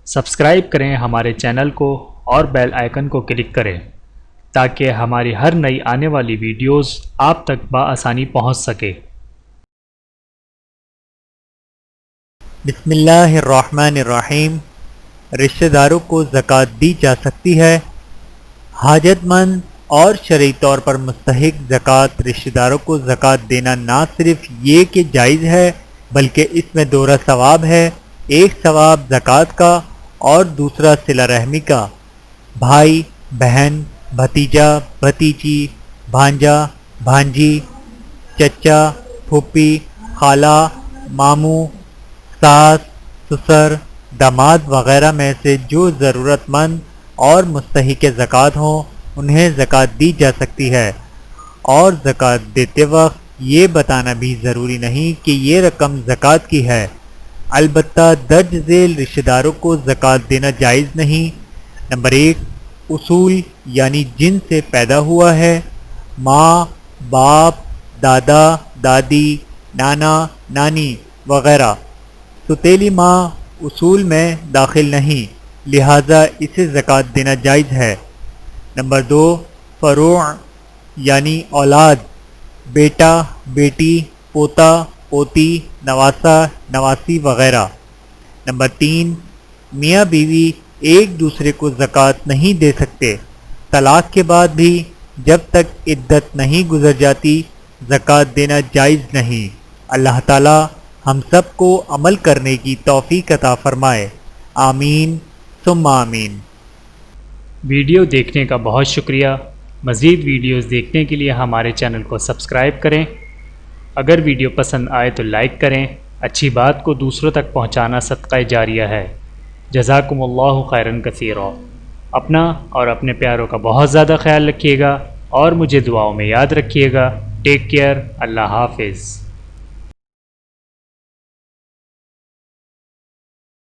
Subscribe کریں ہمارے channel کو اور بیل آئیکن کو کلک کریں تاکہ ہماری ہر نئی آنے والی ویڈیوز آپ تک بآسانی پہنچ سکے۔ بسم اللہ الرحمن الرحیم۔ رشتہ داروں کو زکوٰۃ دی جا سکتی ہے۔ حاجت مند اور شرعی طور پر مستحق زکوٰۃ رشتہ داروں کو زکوٰۃ دینا نہ صرف یہ کہ جائز ہے بلکہ اس میں دوہرا ثواب ہے، ایک ثواب زکوٰۃ کا اور دوسرا صلہ رحمی کا۔ بھائی، بہن، بھتیجا، بھتیجی، بھانجا، بھانجی، چچا، پھوپھی، خالہ، ماموں، ساس، سسر، داماد وغیرہ میں سے جو ضرورت مند اور مستحق زکوٰۃ ہوں انہیں زکوٰۃ دی جا سکتی ہے، اور زکوٰۃ دیتے وقت یہ بتانا بھی ضروری نہیں کہ یہ رقم زکوٰۃ کی ہے۔ البتہ درج ذیل رشتہ داروں کو زکوٰۃ دینا جائز نہیں۔ نمبر 1، اصول یعنی جن سے پیدا ہوا ہے، ماں، باپ، دادا، دادی، نانا، نانی وغیرہ۔ ستیلی ماں اصول میں داخل نہیں، لہٰذا اسے زکوٰۃ دینا جائز ہے۔ نمبر 2، فروع یعنی اولاد، بیٹا، بیٹی، پوتا، پوتی، نواسا، نواسی وغیرہ۔ نمبر 3، میاں بیوی ایک دوسرے کو زکوٰۃ نہیں دے سکتے۔ طلاق کے بعد بھی جب تک عدت نہیں گزر جاتی زکوٰۃ دینا جائز نہیں۔ اللہ تعالی ہم سب کو عمل کرنے کی توفیق عطا فرمائے، آمین ثم آمین۔ ویڈیو دیکھنے کا بہت شکریہ۔ مزید ویڈیوز دیکھنے کے لیے ہمارے چینل کو سبسکرائب کریں۔ اگر ویڈیو پسند آئے تو لائک کریں۔ اچھی بات کو دوسروں تک پہنچانا صدقہ جاریہ ہے۔ جزاکم اللہ خیرا کثیرا۔ اپنا اور اپنے پیاروں کا بہت زیادہ خیال رکھیے گا اور مجھے دعاؤں میں یاد رکھیے گا۔ Take care. اللہ حافظ۔